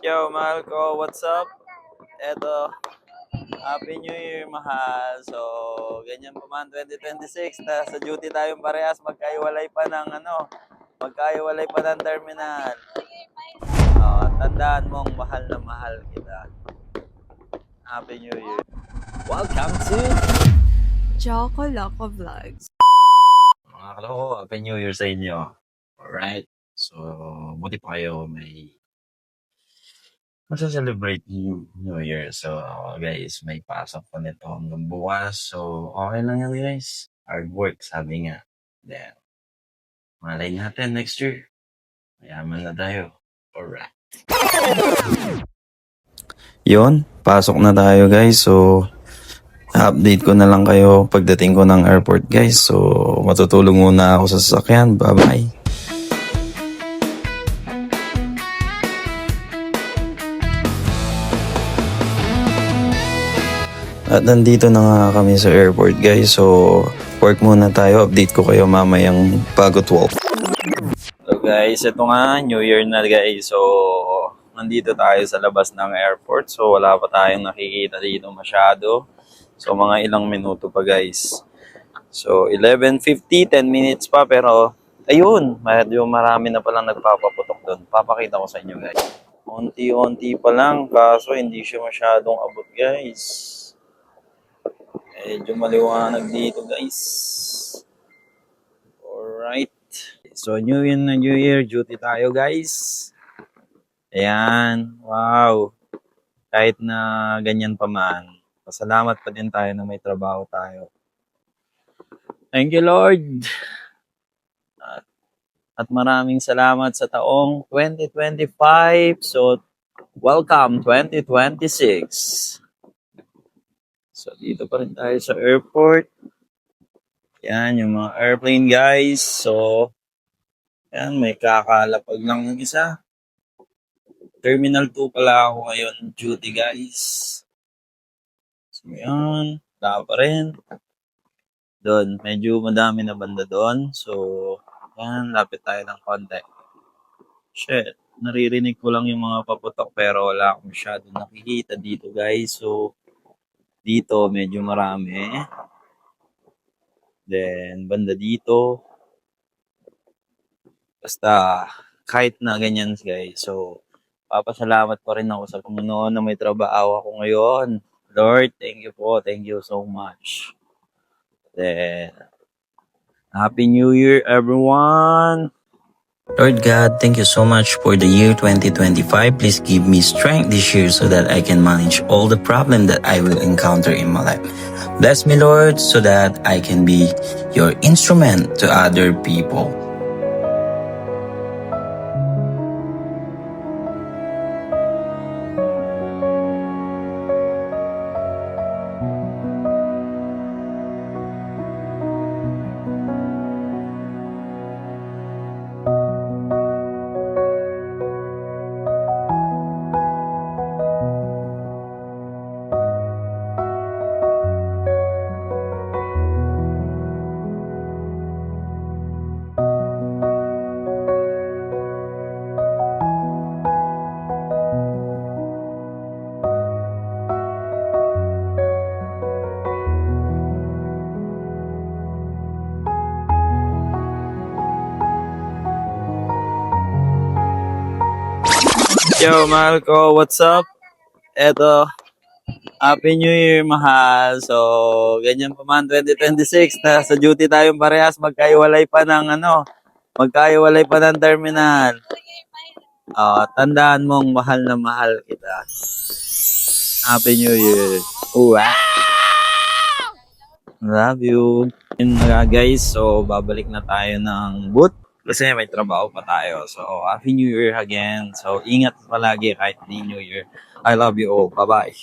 Yo, mahal ko, what's up? Eto, Happy New Year, mahal. So, ganyan pa man 2026, sa duty tayong parehas, magkaiwalay pa ng magkaiwalay pa ng terminal. Tandaan mong mahal na mahal kita. Happy New Year. Welcome to Choco Loco Vlogs. mga kaloko, Happy New Year sa inyo. Alright? So, buti pa kayo may celebrate New Year. So, guys, may pasok pa nito hanggang bukas. So, okay lang yan, guys. Hard work, sabi nga. Then, malay natin next year. Mayaman na tayo. Alright. Yun, pasok na tayo, guys. So, update ko na lang kayo pagdating ko ng airport, guys. So, matutulog muna ako sa sasakyan. Bye-bye. At nandito na nga kami sa airport, guys. So, work muna tayo. Update ko kayo mamayang bago 12. So guys, ito nga, New Year na, guys. So, nandito tayo sa labas ng airport. So, wala pa tayong nakikita dito masyado. So, mga ilang minuto pa, guys. So, 11:50, 10 minutes pa. Pero, ayun, medyo marami na palang nagpapaputok doon. Papakita ko sa inyo, guys. Unti-unti pa lang, kaso hindi siya masyadong abot, guys. Medyo maliwanag dito, guys. Alright. So, New Year, duty tayo, guys. Ayan. Wow. Kahit na ganyan pa man, pasalamat pa din tayo na may trabaho tayo. Thank you, Lord. At maraming salamat sa taong 2025. So, welcome 2026. So, dito pa rin tayo sa airport. Yan, yung mga airplane, guys. So, yan, may kakalapag lang ng isa. Terminal 2 pala ako ngayon, duty, guys. So, yan, wala pa rin. Doon, medyo madami na banda doon. So, yan, lapit tayo ng konti. Shit, naririnig ko lang yung mga paputok pero wala akong masyado nakikita dito, guys. So, dito, medyo marami. Then, banda dito. Basta, kahit na ganyan, guys. So, papasalamat pa rin ako sa Panginoon na may trabaho ako ngayon. Lord, thank you po. Thank you so much. Then, Happy New Year, everyone! Lord God, thank you so much for the year 2025. Please give me strength this year so that I can manage all the problems that I will encounter in my life. Bless me, Lord, so that I can be your instrument to other people. Yo, mahal ko, what's up? Eto, Happy New Year, mahal. So, ganyan pa man 2026, sa duty tayong parehas, magkaiwalay pa ng magkaiwalay pa ng terminal. Tandaan mong mahal na mahal kita. Happy New Year. Wow! Love you. Yun nga, guys, so babalik na tayo ng booth kasi may trabaho pa tayo. So, Happy New Year again. So, ingat palagi kahit di New Year. I love you all. Bye-bye.